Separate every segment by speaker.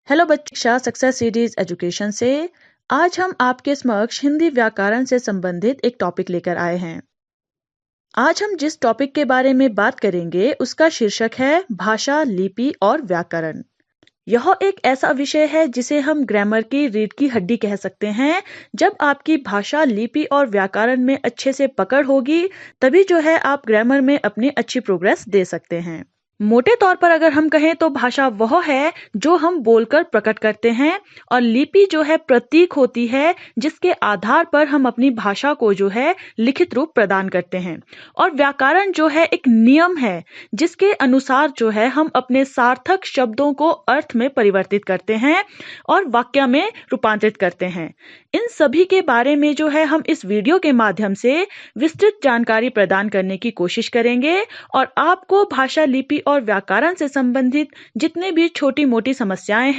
Speaker 1: Hello बच्चा success series education से आज हम आपके समक्ष हिंदी व्याकरण से संबंधित एक टॉपिक लेकर आए हैं। आज हम जिस टॉपिक के बारे में बात करेंगे उसका शीर्षक है भाषा, लिपि और व्याकरण। यह एक ऐसा विषय है जिसे हम ग्रामर की रीढ़ की हड्डी कह सकते हैं। जब आपकी भाषा, लिपि और व्याकरण में अच्छे से पकड़ होगी तभी आप ग्रामर में अपनी अच्छी प्रोग्रेस दे सकते हैं। मोटे तौर पर अगर हम कहें तो भाषा वह है जो हम बोलकर प्रकट करते हैं और लिपि प्रतीक होती है जिसके आधार पर हम अपनी भाषा को लिखित रूप प्रदान करते हैं। और व्याकरण एक नियम है जिसके अनुसार हम अपने सार्थक शब्दों को अर्थ में परिवर्तित करते हैं और वाक्य में रूपांतरित करते हैं। इन सभी के बारे में हम इस वीडियो के माध्यम से विस्तृत जानकारी प्रदान करने की कोशिश करेंगे और आपको भाषा, लिपि और व्याकरण से संबंधित जितने भी छोटी मोटी समस्याएं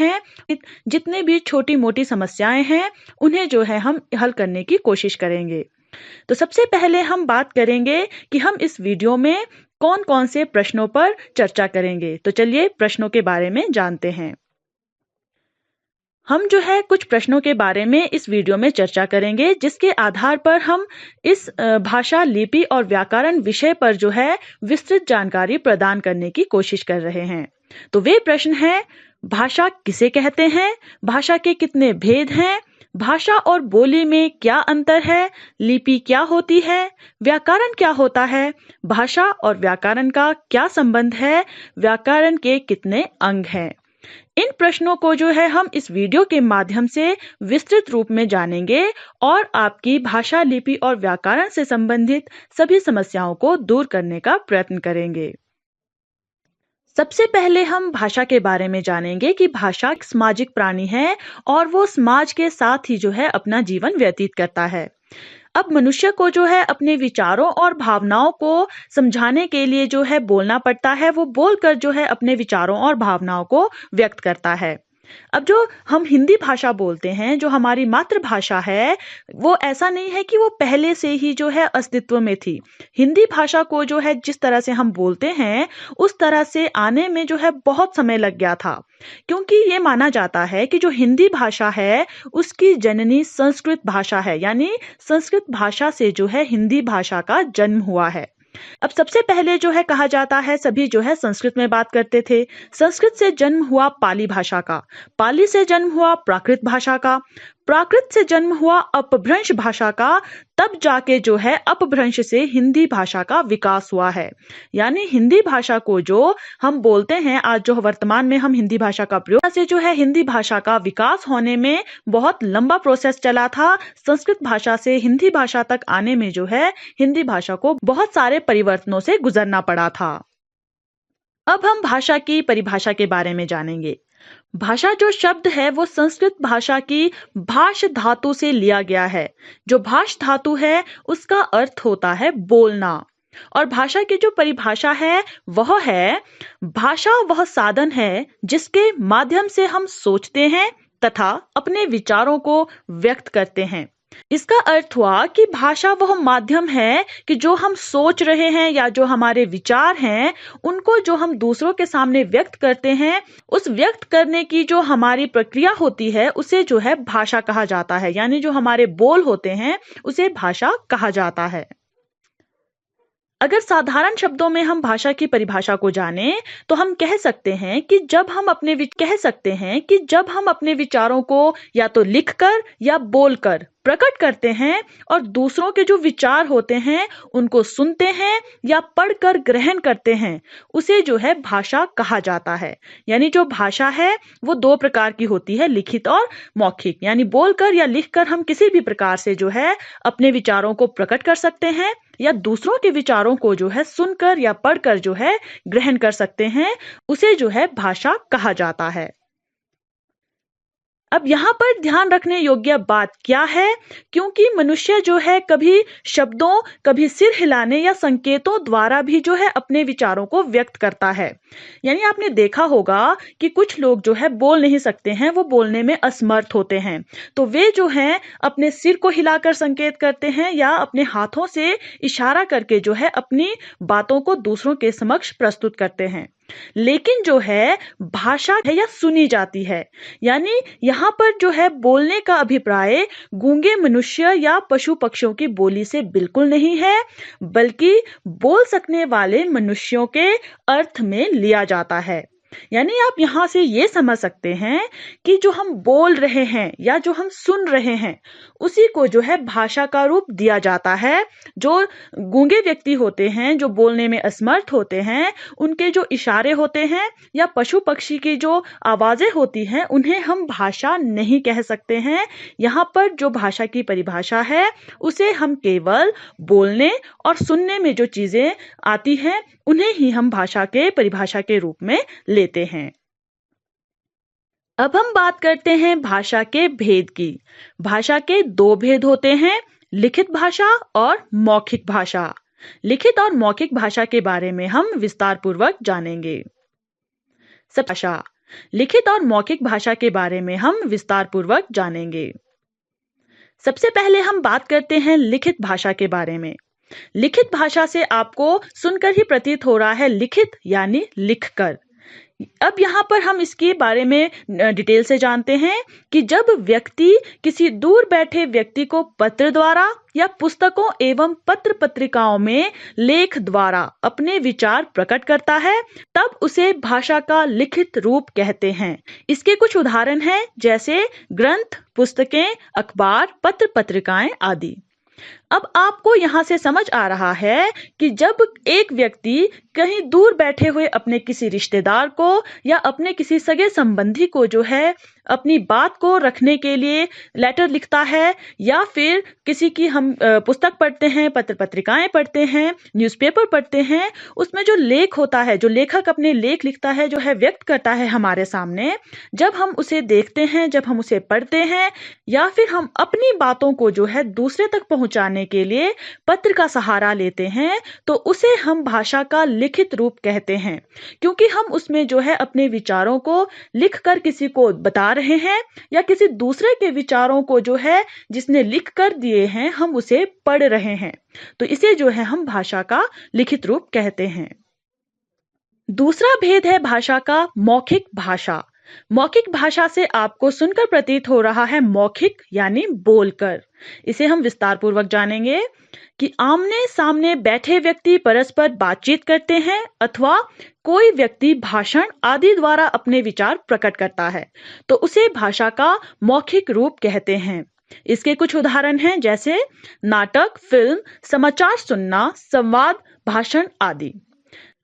Speaker 1: हैं उन्हें हम हल करने की कोशिश करेंगे। तो सबसे पहले हम बात करेंगे कि हम इस वीडियो में कौन कौन से प्रश्नों पर चर्चा करेंगे। तो चलिए प्रश्नों के बारे में जानते हैं। हम कुछ प्रश्नों के बारे में इस वीडियो में चर्चा करेंगे जिसके आधार पर हम इस भाषा, लिपि और व्याकरण विषय पर विस्तृत जानकारी प्रदान करने की कोशिश कर रहे हैं। तो वे प्रश्न हैं: भाषा किसे कहते हैं? भाषा के कितने भेद हैं? भाषा और बोली में क्या अंतर है? लिपि क्या होती है? व्याकरण क्या होता है? भाषा और व्याकरण का क्या संबंध है? व्याकरण के कितने अंग हैं? इन प्रश्नों को हम इस वीडियो के माध्यम से विस्तृत रूप में जानेंगे और आपकी भाषा, लिपि और व्याकरण से संबंधित सभी समस्याओं को दूर करने का प्रयत्न करेंगे। सबसे पहले हम भाषा के बारे में जानेंगे कि भाषा एक सामाजिक प्राणी है और वो समाज के साथ ही अपना जीवन व्यतीत करता है। अब मनुष्य को अपने विचारों और भावनाओं को समझाने के लिए बोलना पड़ता है। वो बोलकर अपने विचारों और भावनाओं को व्यक्त करता है। अब जो हम हिंदी भाषा बोलते हैं, जो हमारी मातृभाषा है, वो ऐसा नहीं है कि वो पहले से ही अस्तित्व में थी। हिंदी भाषा को जिस तरह से हम बोलते हैं उस तरह से आने में बहुत समय लग गया था, क्योंकि ये माना जाता है कि जो हिंदी भाषा है उसकी जननी संस्कृत भाषा है, यानी संस्कृत भाषा से हिंदी भाषा का जन्म हुआ है। अब सबसे पहले कहा जाता है सभी संस्कृत में बात करते थे। संस्कृत से जन्म हुआ पाली भाषा का, पाली से जन्म हुआ प्राकृत भाषा का, प्राकृत से जन्म हुआ अपभ्रंश भाषा का, तब जाके अपभ्रंश से हिंदी भाषा का विकास हुआ है। यानी हिंदी भाषा को जो हम बोलते हैं आज, वर्तमान में हम हिंदी भाषा का प्रयोग से हिंदी भाषा का विकास होने में बहुत लंबा प्रोसेस चला था। संस्कृत भाषा से हिंदी भाषा तक आने में हिंदी भाषा को बहुत सारे परिवर्तनों से गुजरना पड़ा था। अब हम भाषा की परिभाषा के बारे में जानेंगे। भाषा जो शब्द है वो संस्कृत भाषा की भाष धातु से लिया गया है। जो भाष धातु है उसका अर्थ होता है बोलना। और भाषा की जो परिभाषा है वह है: भाषा वह साधन है जिसके माध्यम से हम सोचते हैं तथा अपने विचारों को व्यक्त करते हैं। इसका अर्थ हुआ कि भाषा वह माध्यम है कि जो हम सोच रहे हैं या जो हमारे विचार हैं उनको जो हम दूसरों के सामने व्यक्त करते हैं, उस व्यक्त करने की जो हमारी प्रक्रिया होती है उसे भाषा कहा जाता है। यानी जो हमारे बोल होते हैं उसे भाषा कहा जाता है। अगर साधारण शब्दों में हम भाषा की परिभाषा को जाने तो हम कह सकते हैं कि जब हम अपने विचारों को या तो लिखकर या बोलकर प्रकट करते हैं और दूसरों के जो विचार होते हैं उनको सुनते हैं या पढ़कर ग्रहण करते हैं, उसे भाषा कहा जाता है। यानी जो भाषा है वो दो प्रकार की होती है, लिखित और मौखिक। यानी बोलकर या लिखकर हम किसी भी प्रकार से अपने विचारों को प्रकट कर सकते हैं या दूसरों के विचारों को सुनकर या पढ़कर ग्रहण कर सकते हैं, उसे भाषा कहा जाता है। अब यहाँ पर ध्यान रखने योग्य बात क्या है, क्योंकि मनुष्य कभी शब्दों, कभी सिर हिलाने या संकेतों द्वारा भी अपने विचारों को व्यक्त करता है। यानी आपने देखा होगा कि कुछ लोग बोल नहीं सकते हैं, वो बोलने में असमर्थ होते हैं, तो वे अपने सिर को हिलाकर संकेत करते हैं या अपने हाथों से इशारा करके अपनी बातों को दूसरों के समक्ष प्रस्तुत करते हैं। लेकिन जो है भाषा है या सुनी जाती है, यानी यहाँ पर जो है बोलने का अभिप्राय गूंगे मनुष्य या पशु पक्षियों की बोली से बिल्कुल नहीं है, बल्कि बोल सकने वाले मनुष्यों के अर्थ में लिया जाता है। यानी आप यहाँ से ये समझ सकते हैं कि जो हम बोल रहे हैं या जो हम सुन रहे हैं उसी को जो है भाषा का रूप दिया जाता है। जो गूंगे व्यक्ति होते हैं, जो बोलने में असमर्थ होते हैं, उनके जो इशारे होते हैं या पशु पक्षी की जो आवाजें होती हैं उन्हें हम भाषा नहीं कह सकते हैं। यहाँ पर जो भाषा की परिभाषा है उसे हम केवल बोलने और सुनने में जो चीजें आती हैं उन्हें ही हम भाषा के परिभाषा के रूप में लेते हैं। अब हम बात करते हैं भाषा के भेद की। भाषा के दो भेद होते हैं, लिखित भाषा और मौखिक भाषा। लिखित और मौखिक भाषा के बारे में हम विस्तार पूर्वक जानेंगे। भाषा, लिखित और मौखिक भाषा के बारे में हम विस्तार पूर्वक जानेंगे। सबसे पहले हम बात करते हैं लिखित भाषा के बारे में। लिखित भाषा से आपको सुनकर ही प्रतीत हो रहा है लिखित यानी लिखकर। अब यहाँ पर हम इसके बारे में डिटेल से जानते हैं कि जब व्यक्ति किसी दूर बैठे व्यक्ति को पत्र द्वारा या पुस्तकों एवं पत्र पत्रिकाओं में लेख द्वारा अपने विचार प्रकट करता है, तब उसे भाषा का लिखित रूप कहते हैं। इसके कुछ उदाहरण हैं, जैसे ग्रंथ, पुस्तकें, अखबार, पत्र पत्रिकाएं आदि। अब आपको यहाँ से समझ आ रहा है कि जब एक व्यक्ति कहीं दूर बैठे हुए अपने किसी रिश्तेदार को या अपने किसी सगे संबंधी को जो है अपनी बात को रखने के लिए लेटर लिखता है, या फिर किसी की हम पुस्तक पढ़ते हैं, पत्र पत्रिकाएं पढ़ते हैं, न्यूज़पेपर पढ़ते हैं, उसमें जो लेख होता है, जो लेखक अपने लेख लिखता है, जो है व्यक्त करता है हमारे सामने, जब हम उसे देखते हैं, जब हम उसे पढ़ते हैं, या फिर हम अपनी बातों को जो है दूसरे तक पहुंचाने के लिए पत्र का सहारा लेते हैं, तो उसे हम भाषा का लिखित रूप कहते हैं, क्योंकि हम उसमें जो है अपने विचारों को लिखकर किसी को बता रहे हैं, या किसी दूसरे के विचारों को जो है जिसने लिख कर दिए हैं हम उसे पढ़ रहे हैं, तो इसे जो है हम भाषा का लिखित रूप कहते हैं। दूसरा भेद है भाषा का मौखिक भाषा। मौखिक भाषा से आपको सुनकर प्रतीत हो रहा है मौखिक यानी बोलकर। इसे हम विस्तार पूर्वक जानेंगे कि आमने सामने बैठे व्यक्ति परस्पर बातचीत करते हैं, अथवा कोई व्यक्ति भाषण आदि द्वारा अपने विचार प्रकट करता है, तो उसे भाषा का मौखिक रूप कहते हैं। इसके कुछ उदाहरण हैं, जैसे नाटक, फिल्म, समाचार सुनना, संवाद, भाषण आदि।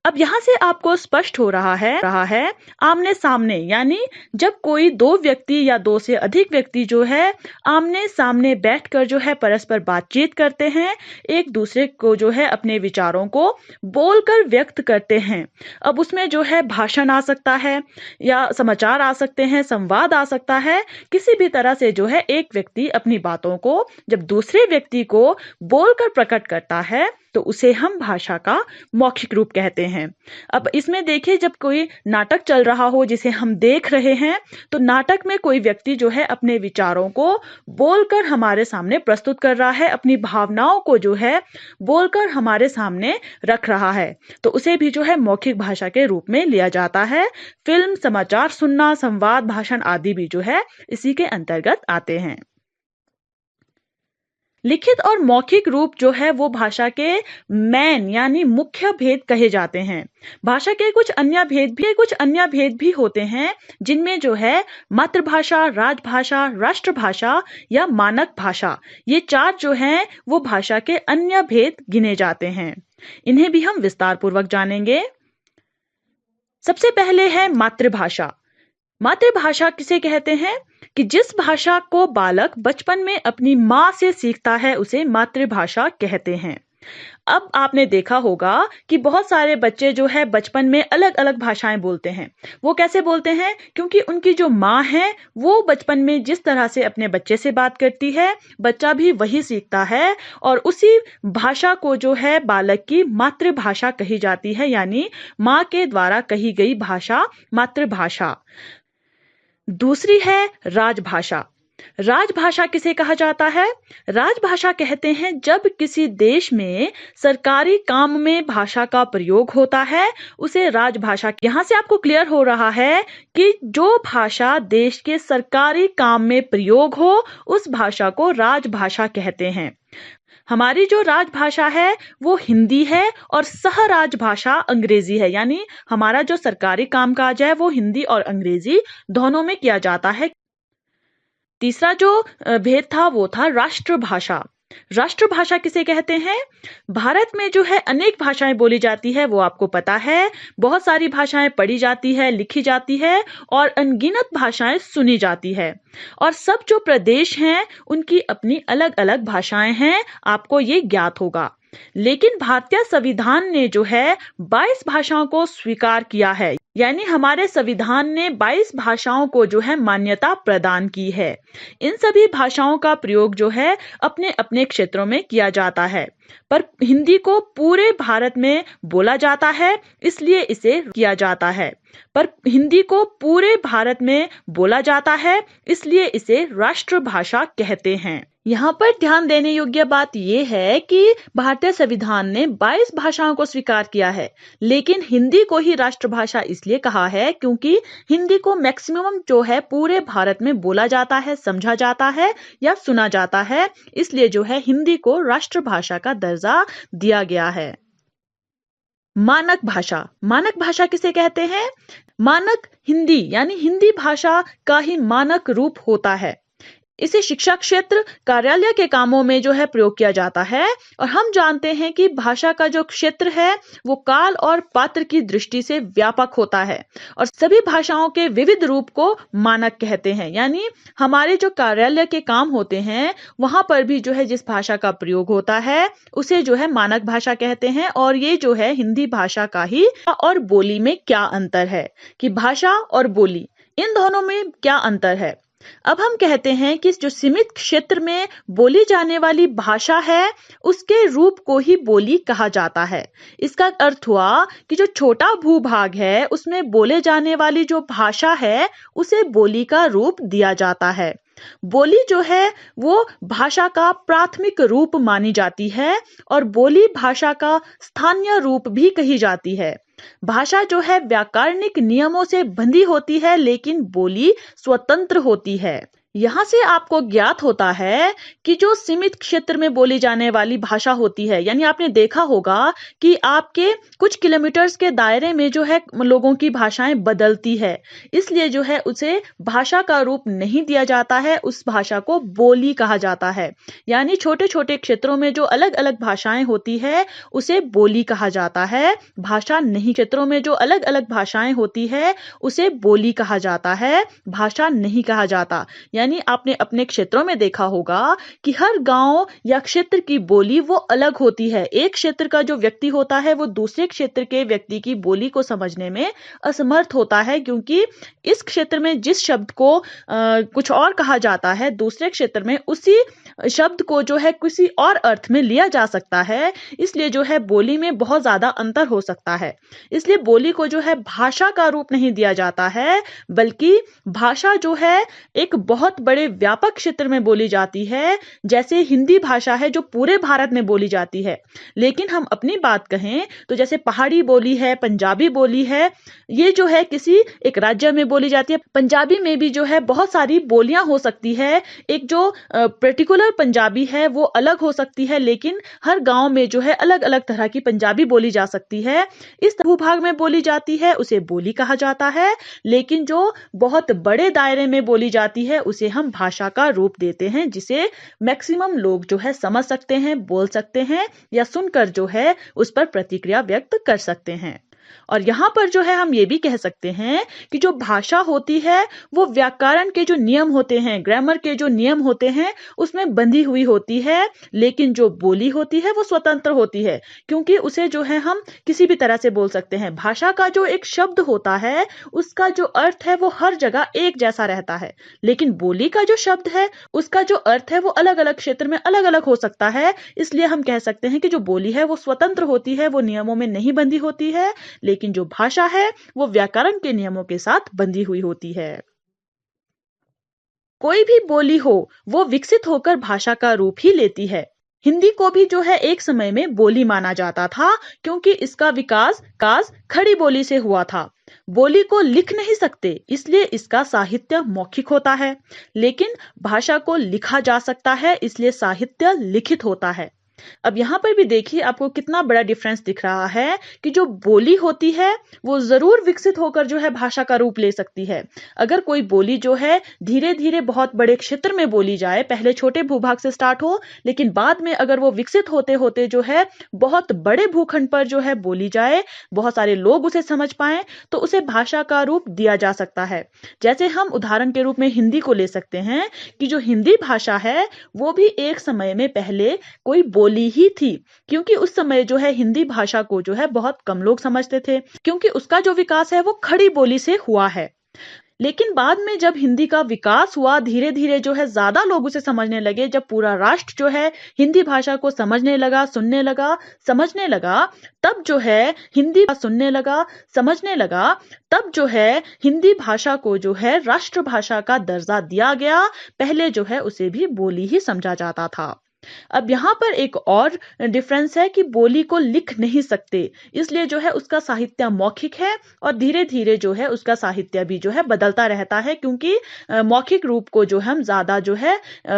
Speaker 1: अब यहाँ से आपको स्पष्ट हो रहा है आमने सामने, यानी जब कोई दो व्यक्ति या दो से अधिक व्यक्ति जो है आमने सामने बैठकर जो है परस्पर बातचीत करते हैं, एक दूसरे को जो है अपने विचारों को बोलकर व्यक्त करते हैं। अब उसमें जो है भाषण आ सकता है, या समाचार आ सकते हैं, संवाद आ सकता है, किसी भी तरह से जो है एक व्यक्ति अपनी बातों को जब दूसरे व्यक्ति को बोलकर प्रकट करता है, तो उसे हम भाषा का मौखिक रूप कहते हैं। अब इसमें देखिए, जब कोई नाटक चल रहा हो जिसे हम देख रहे हैं, तो नाटक में कोई व्यक्ति जो है अपने विचारों को बोलकर हमारे सामने प्रस्तुत कर रहा है, अपनी भावनाओं को जो है बोलकर हमारे सामने रख रहा है, तो उसे भी जो है मौखिक भाषा के रूप में लिया जाता है। फिल्म, समाचार सुनना, संवाद, भाषण आदि भी जो है इसी के अंतर्गत आते हैं। लिखित और मौखिक रूप जो है वो भाषा के मेन यानी मुख्य भेद कहे जाते हैं। भाषा के कुछ अन्य भेद भी होते हैं, जिनमें जो है मातृभाषा, राजभाषा, राष्ट्रभाषा या मानक भाषा, ये चार जो हैं वो भाषा के अन्य भेद गिने जाते हैं। इन्हें भी हम विस्तार पूर्वक जानेंगे। सबसे पहले है मातृभाषा। मातृभाषा किसे कहते हैं कि जिस भाषा को बालक बचपन में अपनी माँ से सीखता है उसे मातृभाषा कहते हैं। अब आपने देखा होगा कि बहुत सारे बच्चे जो है बचपन में अलग अलग भाषाएं बोलते हैं। वो कैसे बोलते हैं? क्योंकि उनकी जो माँ है वो बचपन में जिस तरह से अपने बच्चे से बात करती है, बच्चा भी वही सीखता है, और उसी भाषा को जो है बालक की मातृभाषा कही जाती है, यानी माँ के द्वारा कही गई भाषा मातृभाषा। दूसरी है राजभाषा। राजभाषा किसे कहा जाता है? राजभाषा कहते हैं जब किसी देश में सरकारी काम में भाषा का प्रयोग होता है, उसे राजभाषा। यहाँ से आपको क्लियर हो रहा है कि जो भाषा देश के सरकारी काम में प्रयोग हो, उस भाषा को राजभाषा कहते हैं। हमारी जो राजभाषा है वो हिंदी है और सह राजभाषा अंग्रेजी है, यानी हमारा जो सरकारी कामकाज है वो हिंदी और अंग्रेजी दोनों में किया जाता है। तीसरा जो भेद था वो था राष्ट्रभाषा। राष्ट्रभाषा किसे कहते हैं? भारत में जो है अनेक भाषाएं बोली जाती है, वो आपको पता है। बहुत सारी भाषाएं पढ़ी जाती है, लिखी जाती है और अनगिनत भाषाएं सुनी जाती है। और सब जो प्रदेश हैं उनकी अपनी अलग अलग भाषाएं हैं, आपको ये ज्ञात होगा। लेकिन भारतीय संविधान ने जो है 22 भाषाओं को स्वीकार किया है, यानी हमारे संविधान ने 22 भाषाओं को जो है मान्यता प्रदान की है। इन सभी भाषाओं का प्रयोग जो है अपने अपने क्षेत्रों में किया जाता है, पर हिंदी को पूरे भारत में बोला जाता है, इसलिए इसे किया जाता है। पर हिंदी को पूरे भारत में बोला जाता है, इसलिए इसे राष्ट्रभाषा कहते हैं। यहाँ पर ध्यान देने योग्य बात यह है कि भारतीय संविधान ने 22 भाषाओं को स्वीकार किया है, लेकिन हिंदी को ही राष्ट्रभाषा इसलिए कहा है क्योंकि हिंदी को मैक्सिमम जो है पूरे भारत में बोला जाता है, समझा जाता है या सुना जाता है, इसलिए जो है हिंदी को राष्ट्रभाषा का दर्जा दिया गया है। मानक भाषा। मानक भाषा किसे कहते हैं? मानक हिंदी यानी हिंदी भाषा का ही मानक रूप होता है। इसे शिक्षा क्षेत्र, कार्यालय के कामों में जो है प्रयोग किया जाता है। और हम जानते हैं कि भाषा का जो क्षेत्र है वो काल और पात्र की दृष्टि से व्यापक होता है और सभी भाषाओं के विविध रूप को मानक कहते हैं। यानी हमारे जो कार्यालय के काम होते हैं वहां पर भी जो है जिस भाषा का प्रयोग होता है उसे जो है मानक भाषा कहते हैं। और ये जो है हिंदी भाषा का ही। और बोली में क्या अंतर है कि भाषा और बोली इन दोनों में क्या अंतर है? अब हम कहते हैं कि जो सीमित क्षेत्र में बोली जाने वाली भाषा है उसके रूप को ही बोली कहा जाता है। इसका अर्थ हुआ कि जो छोटा भूभाग है उसमें बोले जाने वाली जो भाषा है उसे बोली का रूप दिया जाता है। बोली जो है वो भाषा का प्राथमिक रूप मानी जाती है और बोली भाषा का स्थानीय रूप भी कही जाती है। भाषा जो है व्याकरणिक नियमों से बंधी होती है, लेकिन बोली स्वतंत्र होती है। यहाँ से आपको ज्ञात होता है कि जो सीमित क्षेत्र में बोली जाने वाली भाषा होती है, यानी आपने देखा होगा कि आपके कुछ किलोमीटर्स के दायरे में जो है लोगों की भाषाएं बदलती है, इसलिए जो है उसे भाषा का रूप नहीं दिया जाता है, उस भाषा को बोली कहा जाता है। यानी छोटे छोटे क्षेत्रों में जो अलग अलग भाषाएं होती है उसे बोली कहा जाता है। भाषा नहीं, क्षेत्रों में जो अलग अलग भाषाएं होती है उसे बोली कहा जाता है, भाषा नहीं कहा जाता। यानी आपने अपने क्षेत्रों में देखा होगा कि हर गांव या क्षेत्र की बोली वो अलग होती है। एक क्षेत्र का जो व्यक्ति होता है वो दूसरे क्षेत्र के व्यक्ति की बोली को समझने में असमर्थ होता है, क्योंकि इस क्षेत्र में जिस शब्द को कुछ और कहा जाता है, दूसरे क्षेत्र में उसी शब्द को जो है किसी और अर्थ में लिया जा सकता है। इसलिए जो है बोली में बहुत ज्यादा अंतर हो सकता है। इसलिए बोली को जो है भाषा का रूप नहीं दिया जाता है, बल्कि भाषा जो है एक बहुत बड़े व्यापक क्षेत्र में बोली जाती है। जैसे हिंदी भाषा है जो पूरे भारत में बोली जाती है, लेकिन हम अपनी बात कहें तो जैसे पहाड़ी बोली है, पंजाबी बोली है, ये जो है किसी एक राज्य में बोली जाती है। पंजाबी में भी जो है बहुत सारी बोलियां हो सकती है। एक जो पर्टिकुलर पंजाबी है वो अलग हो सकती है, लेकिन हर गांव में जो है अलग अलग तरह की पंजाबी बोली जा सकती है। इस भूभाग में बोली जाती है उसे बोली कहा जाता है, लेकिन जो बहुत बड़े दायरे में बोली जाती है उसे हम भाषा का रूप देते हैं, जिसे मैक्सिमम लोग जो है समझ सकते हैं, बोल सकते हैं या सुनकर जो है उस पर प्रतिक्रिया व्यक्त कर सकते हैं। और यहाँ पर जो है हम ये भी कह सकते हैं कि जो भाषा होती है वो व्याकरण के जो नियम होते हैं, ग्रामर के जो नियम होते हैं उसमें बंधी हुई होती है, लेकिन जो बोली होती है वो स्वतंत्र होती है, क्योंकि उसे जो है हम किसी भी तरह से बोल सकते हैं। भाषा का जो एक शब्द होता है उसका जो अर्थ है वो हर जगह एक जैसा रहता है, लेकिन बोली का जो शब्द है उसका जो अर्थ है वो अलग अलग क्षेत्र में अलग अलग हो सकता है। इसलिए हम कह सकते हैं कि जो बोली है वो स्वतंत्र होती है, वो नियमों में नहीं बंधी होती है, लेकिन जो भाषा है वो व्याकरण के नियमों के साथ बंधी हुई होती है। कोई भी बोली हो वो विकसित होकर भाषा का रूप ही लेती है। हिंदी को भी जो है एक समय में बोली माना जाता था, क्योंकि इसका विकास खड़ी बोली से हुआ था। बोली को लिख नहीं सकते, इसलिए इसका साहित्य मौखिक होता है। लेकिन भाषा को लिखा जा सकता है, इसलिए साहित्य लिखित होता है। अब यहाँ पर भी देखिए आपको कितना बड़ा डिफरेंस दिख रहा है कि जो बोली होती है वो जरूर विकसित होकर जो है भाषा का रूप ले सकती है। अगर कोई बोली जो है धीरे धीरे बहुत बड़े क्षेत्र में बोली जाए, पहले छोटे भूभाग से स्टार्ट हो, लेकिन बाद में अगर वो विकसित होते होते जो है बहुत बड़े भूखंड पर जो है बोली जाए, बहुत सारे लोग उसे समझ पाए, तो उसे भाषा का रूप दिया जा सकता है। जैसे हम उदाहरण के रूप में हिंदी को ले सकते हैं कि जो हिंदी भाषा है वो भी एक समय में पहले कोई बोली ही थी, क्योंकि उस समय जो है हिंदी भाषा को जो है बहुत कम लोग समझते थे, क्योंकि उसका जो विकास है वो खड़ी बोली से हुआ है। लेकिन बाद में जब हिंदी का विकास हुआ, धीरे धीरे जो है ज्यादा लोग उसे समझने लगे, जब पूरा राष्ट्र जो है हिंदी भाषा को समझने लगा, सुनने लगा, समझने लगा, तब जो है हिंदी सुनने लगा, समझने लगा, तब जो है हिंदी भाषा को जो है राष्ट्रभाषा का दर्जा दिया गया। पहले जो है उसे भी बोली ही समझा जाता था। अब यहाँ पर एक और डिफरेंस है कि बोली को लिख नहीं सकते, इसलिए जो है उसका साहित्य मौखिक है, और धीरे धीरे जो है उसका साहित्य भी जो है बदलता रहता है, क्योंकि मौखिक रूप को जो हम ज्यादा जो है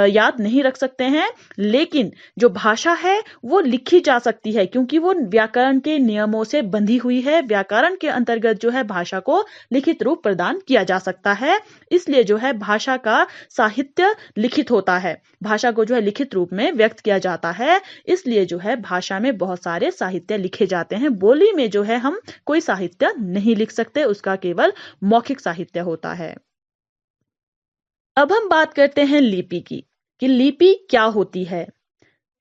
Speaker 1: याद नहीं रख सकते हैं। लेकिन जो भाषा है वो लिखी जा सकती है, क्योंकि वो व्याकरण के नियमों से बंधी हुई है। व्याकरण के अंतर्गत जो है भाषा को लिखित रूप प्रदान किया जा सकता है, इसलिए जो है भाषा का साहित्य लिखित होता है। भाषा को जो है लिखित रूप में व्यक्त किया जाता है, इसलिए जो है भाषा में बहुत सारे साहित्य लिखे जाते हैं। बोली में जो है हम कोई साहित्य नहीं लिख सकते, उसका केवल मौखिक साहित्य होता है। अब हम बात करते हैं लिपि की, कि लिपि क्या होती है।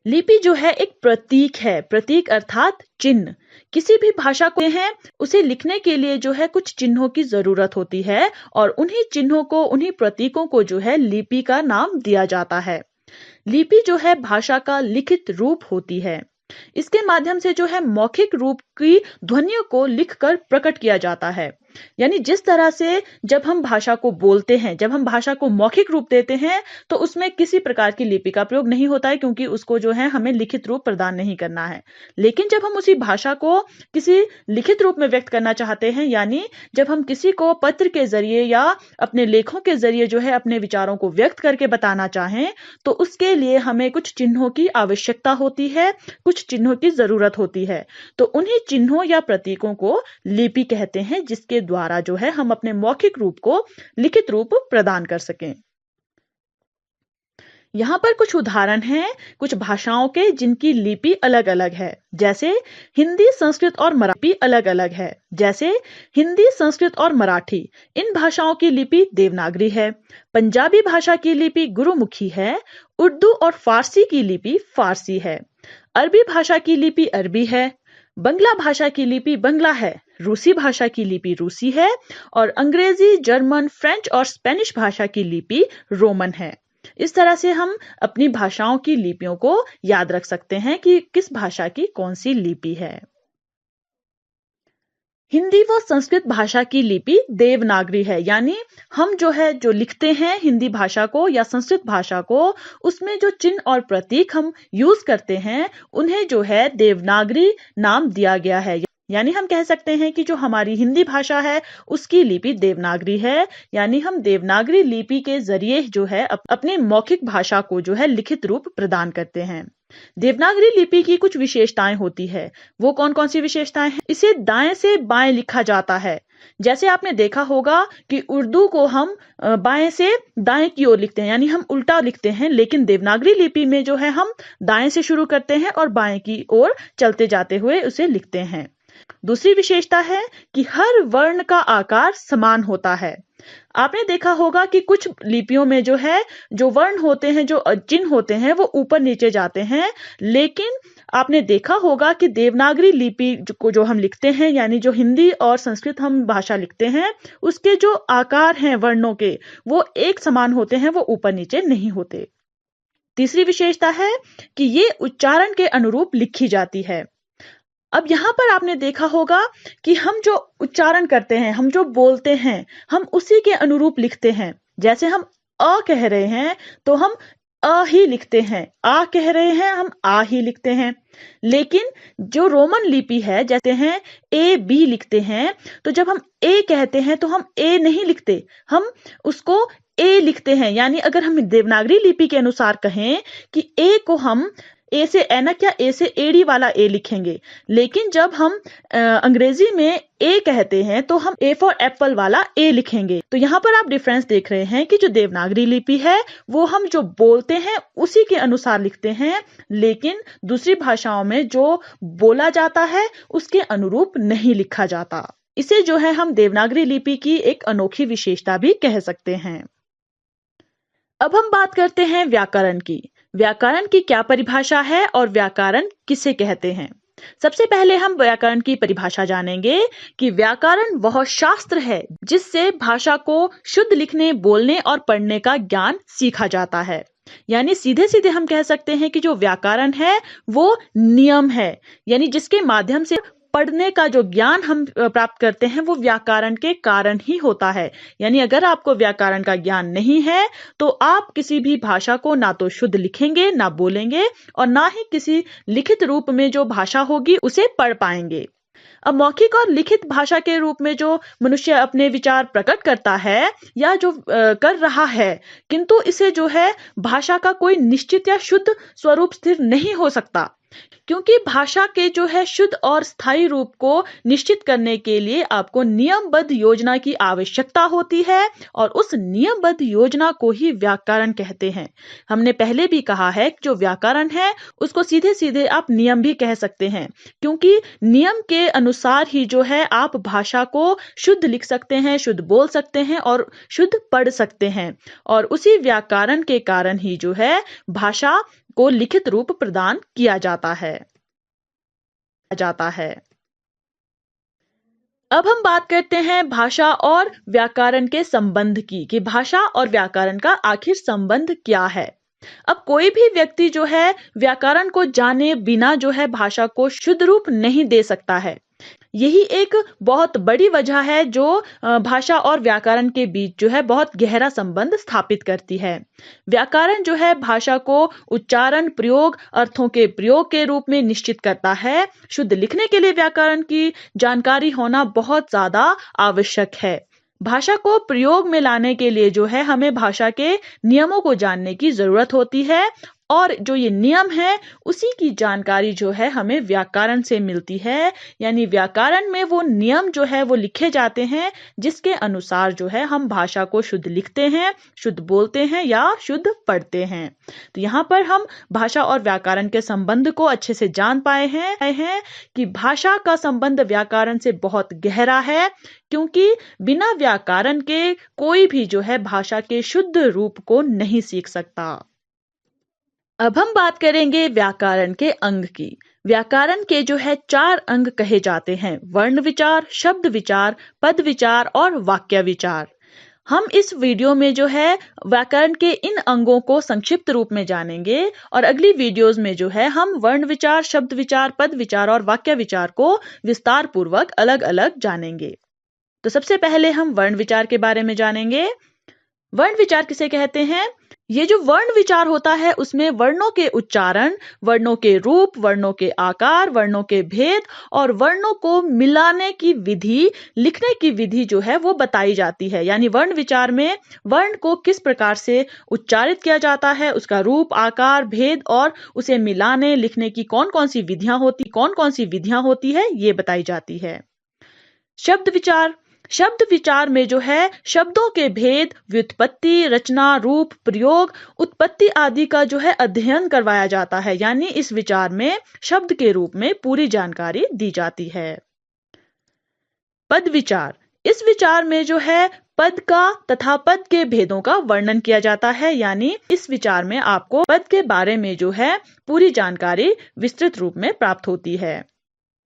Speaker 1: लिपि जो है एक प्रतीक है, प्रतीक अर्थात चिन्ह। किसी भी भाषा को है उसे लिखने के लिए जो है कुछ चिन्हों की जरूरत होती है, और उन्हीं चिन्हों को, उन्हीं प्रतीकों को जो है लिपि का नाम दिया जाता है। लिपि जो है भाषा का लिखित रूप होती है। इसके माध्यम से जो है मौखिक रूप की ध्वनियों को लिखकर प्रकट किया जाता है। यानी जिस तरह से जब हम भाषा को बोलते हैं, जब हम भाषा को मौखिक रूप देते हैं, तो उसमें किसी प्रकार की लिपि का प्रयोग नहीं होता है, क्योंकि उसको जो है हमें लिखित रूप प्रदान नहीं करना है। लेकिन जब हम उसी भाषा को किसी लिखित रूप में व्यक्त करना चाहते हैं, यानी जब हम किसी को पत्र के जरिए या अपने लेखों के जरिए जो है अपने विचारों को व्यक्त करके बताना चाहें, तो उसके लिए हमें कुछ चिन्हों की आवश्यकता होती है, कुछ चिन्हों की जरूरत होती है। तो उन्हीं चिन्हों या प्रतीकों को लिपि कहते हैं, जिसके द्वारा जो है हम अपने मौखिक रूप को लिखित रूप प्रदान कर सकें। यहाँ पर कुछ उदाहरण हैं कुछ भाषाओं के जिनकी लिपि अलग अलग है। जैसे हिंदी, संस्कृत और मराठी अलग अलग है। जैसे हिंदी, संस्कृत और मराठी, इन भाषाओं की लिपि देवनागरी है। पंजाबी भाषा की लिपि गुरुमुखी है। उर्दू और फारसी की लिपि फारसी है। अरबी भाषा की लिपि अरबी है। बंगला भाषा की लिपि बंगला है। रूसी भाषा की लिपि रूसी है। और अंग्रेजी, जर्मन, फ्रेंच और स्पेनिश भाषा की लिपि रोमन है। इस तरह से हम अपनी भाषाओं की लिपियों को याद रख सकते हैं कि किस भाषा की कौन सी लिपि है। हिंदी व संस्कृत भाषा की लिपि देवनागरी है, यानी हम जो लिखते हैं हिंदी भाषा को या संस्कृत भाषा को, उसमें जो चिन्ह और प्रतीक हम यूज करते हैं उन्हें जो है देवनागरी नाम दिया गया है। यानी हम कह सकते हैं कि जो हमारी हिंदी भाषा है उसकी लिपि देवनागरी है, यानी हम देवनागरी लिपि के जरिए जो है अपनी मौखिक भाषा को जो है लिखित रूप प्रदान करते हैं। देवनागरी लिपि की कुछ विशेषताएं होती है। वो कौन कौन सी विशेषताएं हैं? इसे दाएं से बाएं लिखा जाता है। जैसे आपने देखा होगा कि उर्दू को हम बाएं से दाएं की ओर लिखते हैं, यानी हम उल्टा लिखते हैं, लेकिन देवनागरी लिपि में जो है हम दाएं से शुरू करते हैं और बाएं की ओर चलते जाते हुए उसे लिखते हैं। दूसरी विशेषता है कि हर वर्ण का आकार समान होता है। आपने देखा होगा कि कुछ लिपियों में जो है जो वर्ण होते हैं, जो चिन्ह होते हैं, वो ऊपर नीचे जाते हैं, लेकिन आपने देखा होगा कि देवनागरी लिपि को जो हम लिखते हैं, यानी जो हिंदी और संस्कृत हम भाषा लिखते हैं, उसके जो आकार हैं वर्णों के, वो एक समान होते हैं, वो ऊपर नीचे नहीं होते। तीसरी विशेषता है कि ये उच्चारण के अनुरूप लिखी जाती है। अब यहाँ पर आपने देखा होगा कि हम जो उच्चारण करते हैं, हम जो बोलते हैं, हम उसी के अनुरूप लिखते हैं। जैसे हम अ कह रहे हैं तो हम अ ही लिखते हैं, आ कह रहे हैं हम आ ही लिखते हैं। लेकिन जो रोमन लिपि है, जैसे हैं ए बी लिखते हैं, तो जब हम ए कहते हैं तो हम ए नहीं लिखते, हम उसको ए लिखते हैं। यानी अगर हम देवनागरी लिपि के अनुसार कहें कि ए को हम ए से ऐनक या ए से एड़ी वाला ए लिखेंगे, लेकिन जब हम अंग्रेजी में ए कहते हैं तो हम ए फॉर एप्पल वाला ए लिखेंगे। तो यहाँ पर आप डिफरेंस देख रहे हैं कि जो देवनागरी लिपि है वो हम जो बोलते हैं उसी के अनुसार लिखते हैं, लेकिन दूसरी भाषाओं में जो बोला जाता है उसके अनुरूप नहीं लिखा जाता। इसे जो है हम देवनागरी लिपि की एक अनोखी विशेषता भी कह सकते हैं। अब हम बात करते हैं व्याकरण की। व्याकरण की क्या परिभाषा है और व्याकरण किसे कहते हैं? सबसे पहले हम व्याकरण की परिभाषा जानेंगे कि व्याकरण वह शास्त्र है जिससे भाषा को शुद्ध लिखने, बोलने और पढ़ने का ज्ञान सीखा जाता है। यानी सीधे सीधे हम कह सकते हैं कि जो व्याकरण है वो नियम है, यानी जिसके माध्यम से पढ़ने का जो ज्ञान हम प्राप्त करते हैं वो व्याकरण के कारण ही होता है। यानी अगर आपको व्याकरण का ज्ञान नहीं है तो आप किसी भी भाषा को ना तो शुद्ध लिखेंगे, ना बोलेंगे, और ना ही किसी लिखित रूप में जो भाषा होगी उसे पढ़ पाएंगे। अब मौखिक और लिखित भाषा के रूप में जो मनुष्य अपने विचार प्रकट करता है या जो कर रहा है, किंतु इसे जो है भाषा का कोई निश्चित या शुद्ध स्वरूप स्थिर नहीं हो सकता, क्योंकि भाषा के जो है शुद्ध और स्थायी रूप को निश्चित करने के लिए आपको नियमबद्ध योजना की आवश्यकता होती है, और उस नियमबद्ध योजना को ही व्याकरण कहते हैं। हमने पहले भी कहा है कि जो व्याकरण है उसको सीधे सीधे आप नियम भी कह सकते हैं, क्योंकि नियम के अनुसार ही जो है आप भाषा को शुद्ध लिख सकते हैं, शुद्ध बोल सकते हैं और शुद्ध पढ़ सकते हैं, और उसी व्याकरण के कारण ही जो है भाषा को लिखित रूप प्रदान किया जाता है। अब हम बात करते हैं भाषा और व्याकरण के संबंध की, कि भाषा और व्याकरण का आखिर संबंध क्या है। अब कोई भी व्यक्ति जो है व्याकरण को जाने बिना जो है भाषा को शुद्ध रूप नहीं दे सकता है। यही एक बहुत बड़ी वजह है जो भाषा और व्याकरण के बीच जो है बहुत गहरा संबंध स्थापित करती है। व्याकरण जो है भाषा को उच्चारण, प्रयोग, अर्थों के प्रयोग के रूप में निश्चित करता है। शुद्ध लिखने के लिए व्याकरण की जानकारी होना बहुत ज्यादा आवश्यक है। भाषा को प्रयोग में लाने के लिए जो है हमें भाषा के नियमों को जानने की जरूरत होती है, और जो ये नियम है उसी की जानकारी जो है हमें व्याकरण से मिलती है। यानी व्याकरण में वो नियम जो है वो लिखे जाते हैं जिसके अनुसार जो है हम भाषा को शुद्ध लिखते हैं, शुद्ध बोलते हैं या शुद्ध पढ़ते हैं। तो यहाँ पर हम भाषा और व्याकरण के संबंध को अच्छे से जान पाए हैं कि भाषा का संबंध व्याकरण से बहुत गहरा है, क्योंकि बिना व्याकरण के कोई भी जो है भाषा के शुद्ध रूप को नहीं सीख सकता। अब हम बात करेंगे व्याकरण के अंग की। व्याकरण के जो है 4 अंग कहे जाते हैं: वर्ण विचार, शब्द विचार, पद विचार और वाक्य विचार। हम इस वीडियो में जो है व्याकरण के इन अंगों को संक्षिप्त रूप में जानेंगे, और अगली वीडियोस में जो है हम वर्ण विचार, शब्द विचार, पद विचार और वाक्य विचार को विस्तार पूर्वक अलग अलग जानेंगे। तो सबसे पहले हम वर्ण विचार के बारे में जानेंगे। वर्ण विचार किसे कहते हैं? ये जो वर्ण विचार होता है उसमें वर्णों के उच्चारण, वर्णों के रूप, वर्णों के आकार, वर्णों के भेद और वर्णों को मिलाने की विधि, लिखने की विधि जो है वो बताई जाती है। यानी वर्ण विचार में वर्ण को किस प्रकार से उच्चारित किया जाता है, उसका रूप, आकार, भेद और उसे मिलाने, लिखने की कौन कौन सी विधियां होती है ये बताई जाती है। शब्द विचार में जो है शब्दों के भेद, व्युत्पत्ति, रचना, रूप, प्रयोग, उत्पत्ति आदि का जो है अध्ययन करवाया जाता है। यानी इस विचार में शब्द के रूप में पूरी जानकारी दी जाती है। पद विचार, इस विचार में जो है पद का तथा पद के भेदों का वर्णन किया जाता है। यानी इस विचार में आपको पद के बारे में जो है पूरी जानकारी विस्तृत रूप में प्राप्त होती है।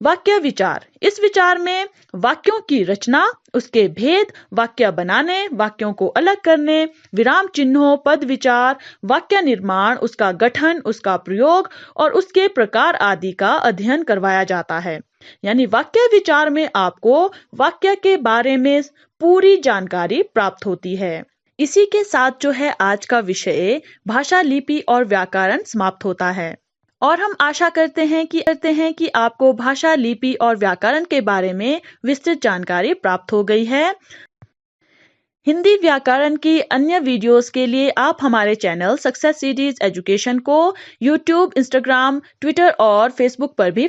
Speaker 1: वाक्य विचार, इस विचार में वाक्यों की रचना, उसके भेद, वाक्य बनाने, वाक्यों को अलग करने, विराम चिन्हों, पद विचार, वाक्य निर्माण, उसका गठन, उसका प्रयोग और उसके प्रकार आदि का अध्ययन करवाया जाता है। यानी वाक्य विचार में आपको वाक्य के बारे में पूरी जानकारी प्राप्त होती है। इसी के साथ जो है आज का विषय भाषा, लिपि और व्याकरण समाप्त होता है और हम आशा करते हैं कि आपको भाषा, लिपि और व्याकरण के बारे में विस्तृत जानकारी प्राप्त हो गई है। हिंदी व्याकरण की अन्य वीडियोस के लिए आप हमारे चैनल सक्सेस सीरीज एजुकेशन को यूट्यूब, इंस्टाग्राम, ट्विटर और फेसबुक पर भी